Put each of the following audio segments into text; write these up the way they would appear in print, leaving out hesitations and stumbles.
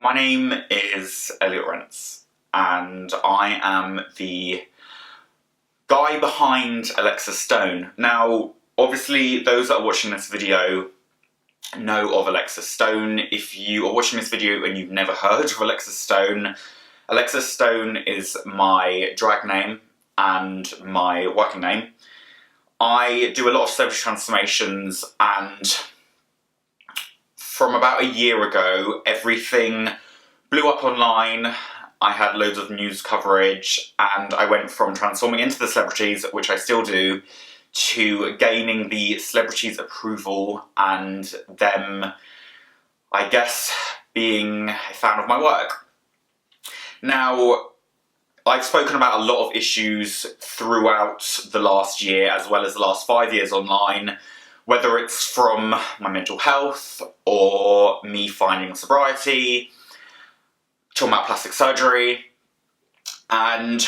My name is Elliot and I am the guy behind Alexis Stone. Now, obviously, those that are watching this video know of Alexis Stone. If you are watching this video and you've never heard of Alexis Stone is my drag name and my working name. I do a lot of celebrity transformations, and from about a year ago, everything blew up online. I had loads of news coverage, and I went from transforming into the celebrities, which I still do, to gaining the celebrities' approval and them, I guess, being a fan of my work. Now, I've spoken about a lot of issues throughout the last year, as well as the last 5 years online, whether it's from my mental health, or me finding sobriety, talking about plastic surgery, and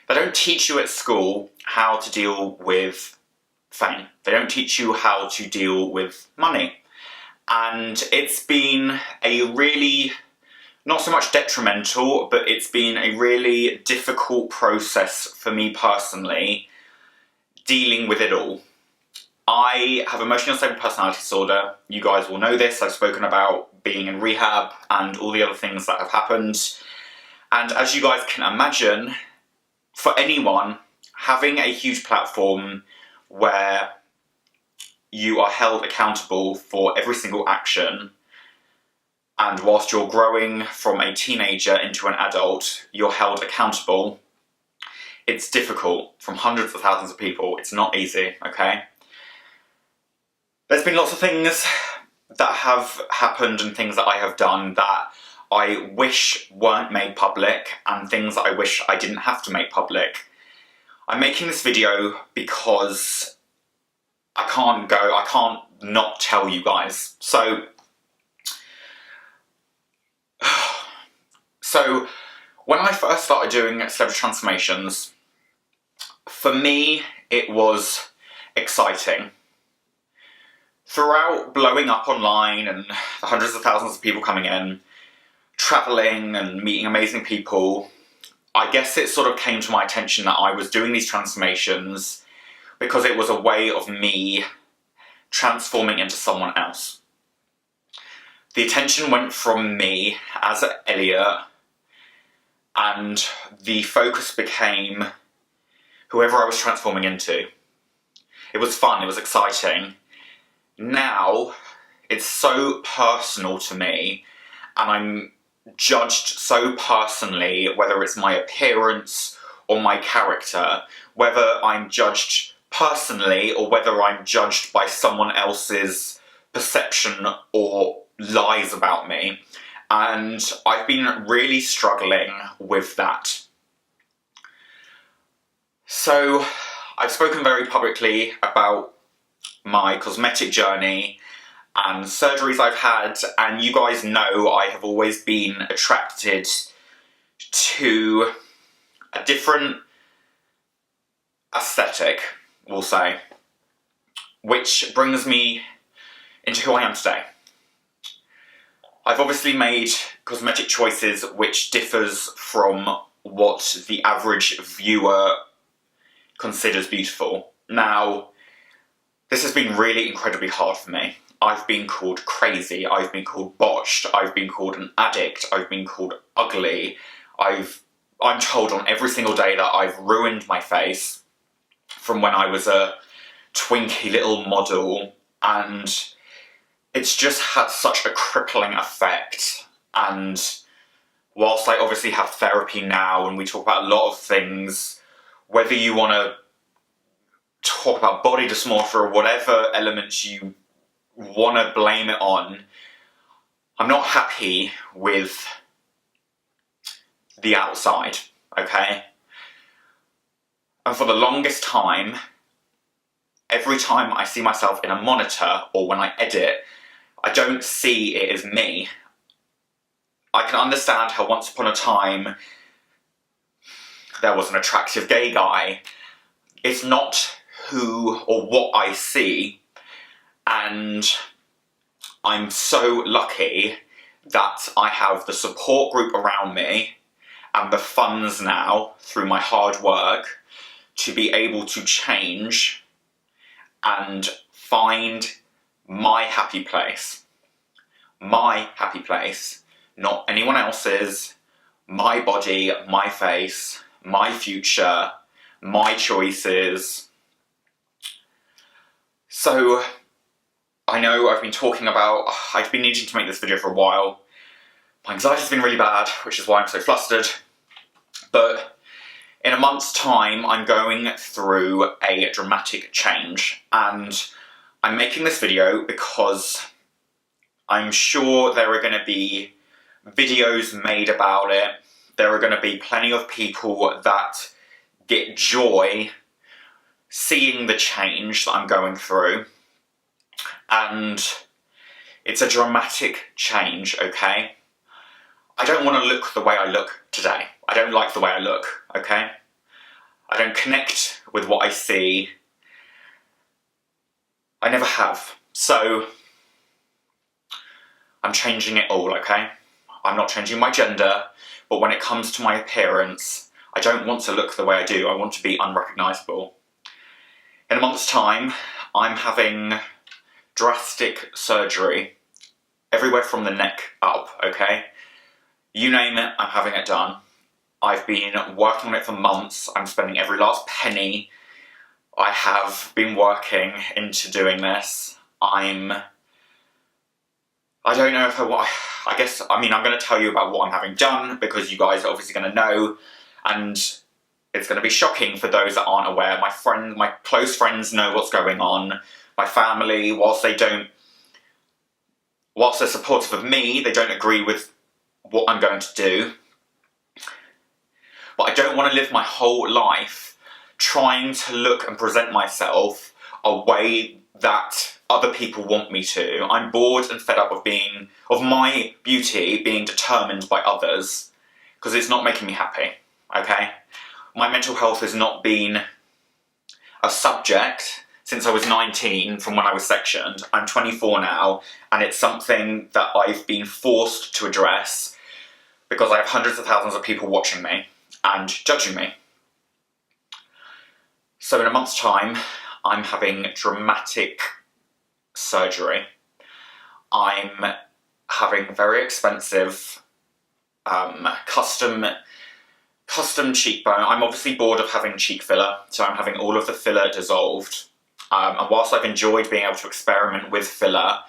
they don't teach you at school how to deal with fame. They don't teach you how to deal with money. And it's been a really, not so much detrimental, but it's been a really difficult process for me personally, dealing with it all. I have emotional unstable personality disorder. You guys will know this. I've spoken about being in rehab and all the other things that have happened. And as you guys can imagine, for anyone, having a huge platform where you are held accountable for every single action, and whilst you're growing from a teenager into an adult, you're held accountable, it's difficult from hundreds of thousands of people. It's not easy, okay? There's been lots of things that have happened and things that I have done that I wish weren't made public, and things that I wish I didn't have to make public. I'm making this video because I can't not tell you guys. So when I first started doing celebrity transformations, for me it was exciting. Throughout blowing up online and the hundreds of thousands of people coming in, travelling and meeting amazing people, I guess it sort of came to my attention that I was doing these transformations because it was a way of me transforming into someone else. The attention went from me as Elliot, and the focus became whoever I was transforming into. It was fun, it was exciting. Now, it's so personal to me, and I'm judged so personally, whether it's my appearance or my character, whether I'm judged personally or whether I'm judged by someone else's perception or lies about me. And I've been really struggling with that. So, I've spoken very publicly about my cosmetic journey and surgeries I've had, and you guys know I have always been attracted to a different aesthetic, we'll say, which brings me into who I am today. I've obviously made cosmetic choices which differs from what the average viewer considers beautiful. Now, this has been really incredibly hard for me. I've been called crazy, I've been called botched, I've been called an addict, I've been called ugly. I'm told on every single day that I've ruined my face from when I was a twinky little model, and it's just had such a crippling effect. And whilst I obviously have therapy now and we talk about a lot of things, whether you want to talk about body dysmorphia or whatever elements you want to blame it on, I'm not happy with the outside, okay? And for the longest time, every time I see myself in a monitor or when I edit, I don't see it as me. I can understand how once upon a time there was an attractive gay guy. It's not who or what I see, and I'm so lucky that I have the support group around me and the funds now, through my hard work, to be able to change and find my happy place. My happy place, not anyone else's, my body, my face, my future, my choices. So, I know I've been I've been needing to make this video for a while. My anxiety's been really bad, which is why I'm so flustered. But in a month's time, I'm going through a dramatic change, and I'm making this video because I'm sure there are going to be videos made about it. There are going to be plenty of people that get joy seeing the change that I'm going through. And it's a dramatic change, okay? I don't want to look the way I look today. I don't like the way I look, okay? I don't connect with what I see. I never have. So, I'm changing it all, okay? I'm not changing my gender, but when it comes to my appearance, I don't want to look the way I do. I want to be unrecognisable. In a month's time, I'm having drastic surgery everywhere from the neck up, okay? You name it, I'm having it done. I've been working on it for months. I'm spending every last penny. I have been working into doing this. I don't know if I'm going to tell you about what I'm having done because you guys are obviously going to know, and it's going to be shocking for those that aren't aware. My close friends know what's going on. My family, whilst they're supportive of me, they don't agree with what I'm going to do. But I don't want to live my whole life trying to look and present myself a way that other people want me to. I'm bored and fed up of my beauty being determined by others, because it's not making me happy, okay? My mental health has not been a subject since I was 19, from when I was sectioned. I'm 24 now, and it's something that I've been forced to address because I have hundreds of thousands of people watching me and judging me. So in a month's time, I'm having dramatic surgery. I'm having very expensive custom cheekbone. I'm obviously bored of having cheek filler, so I'm having all of the filler dissolved. And whilst I've enjoyed being able to experiment with filler,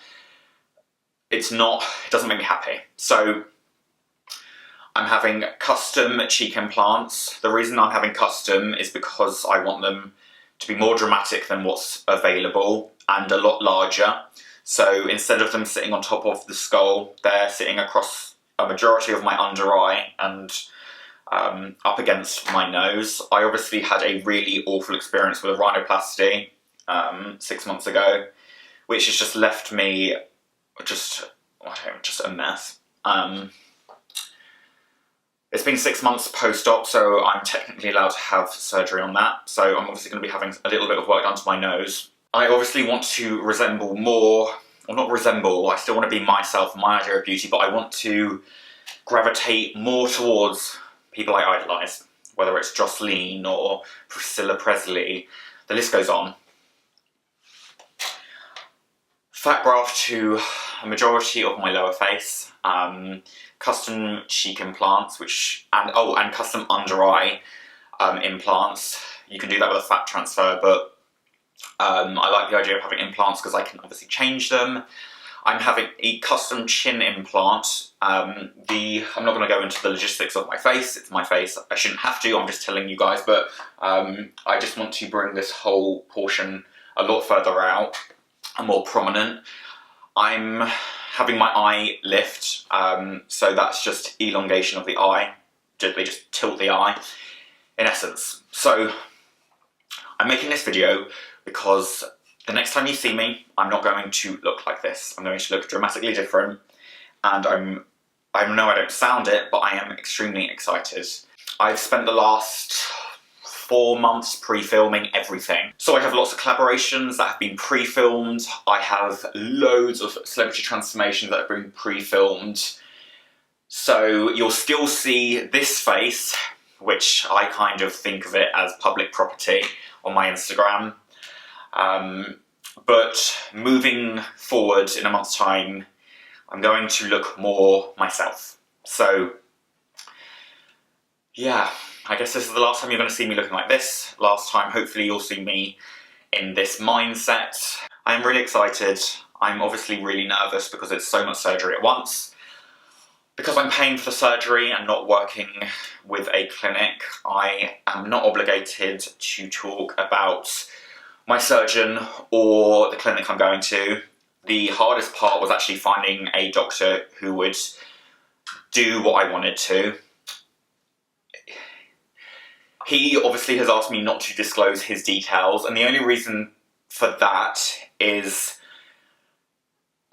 it doesn't make me happy. So I'm having custom cheek implants. The reason I'm having custom is because I want them to be more dramatic than what's available and a lot larger. So instead of them sitting on top of the skull, they're sitting across a majority of my under eye and up against my nose. I obviously had a really awful experience with a rhinoplasty 6 months ago, which has just left me just a mess. It's been 6 months post-op, so I'm technically allowed to have surgery on that. So I'm obviously going to be having a little bit of work done to my nose. I obviously want to resemble more, or not resemble, I still want to be myself, my idea of beauty, but I want to gravitate more towards people I idolise, whether it's Jocelyn or Priscilla Presley, the list goes on. Fat graft to a majority of my lower face, custom cheek implants, and custom under eye implants. You can do that with a fat transfer, but I like the idea of having implants because I can obviously change them. I'm having a custom chin implant. I'm not going to go into the logistics of my face. It's my face. I shouldn't have to. I'm just telling you guys, but I just want to bring this whole portion a lot further out and more prominent. I'm having my eye lift, so that's just elongation of the eye. They just tilt the eye, in essence. So I'm making this video because the next time you see me, I'm not going to look like this. I'm going to look dramatically different, and I know I don't sound it, but I am extremely excited. I've spent the last 4 months pre-filming everything. So I have lots of collaborations that have been pre-filmed. I have loads of celebrity transformations that have been pre-filmed. So you'll still see this face, which I kind of think of it as public property on my Instagram. But moving forward in a month's time, I'm going to look more myself. So yeah, I guess this is the last time you're going to see me looking like this. Last time, hopefully you'll see me in this mindset. I'm really excited. I'm obviously really nervous because it's so much surgery at once. Because I'm paying for the surgery and not working with a clinic, I am not obligated to talk about my surgeon or the clinic I'm going to. The hardest part was actually finding a doctor who would do what I wanted to. He obviously has asked me not to disclose his details, and the only reason for that is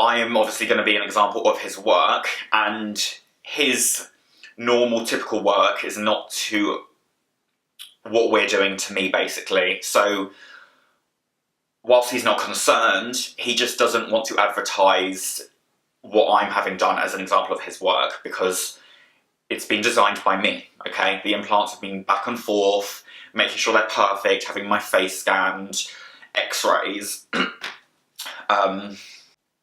I am obviously going to be an example of his work, and his normal, typical work is not to what we're doing to me, basically. So, whilst he's not concerned, he just doesn't want to advertise what I'm having done as an example of his work, because it's been designed by me, okay? The implants have been back and forth, making sure they're perfect, having my face scanned, x-rays.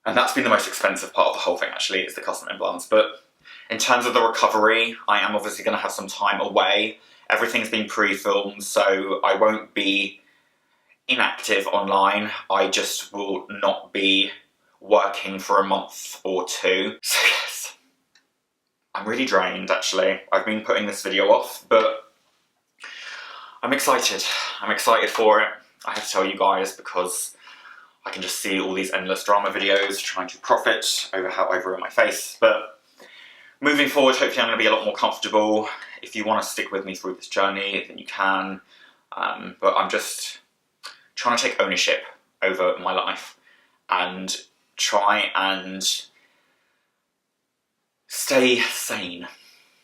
And that's been the most expensive part of the whole thing, actually, is the custom implants. But in terms of the recovery, I am obviously going to have some time away. Everything's been pre-filmed, so I won't be inactive online. I just will not be working for a month or two. So yes, I'm really drained, actually. I've been putting this video off, but I'm excited. I'm excited for it. I have to tell you guys, because I can just see all these endless drama videos trying to profit over how I ruin my face. But moving forward, hopefully I'm going to be a lot more comfortable. If you want to stick with me through this journey, then you can. But I'm just trying to take ownership over my life and try and stay sane.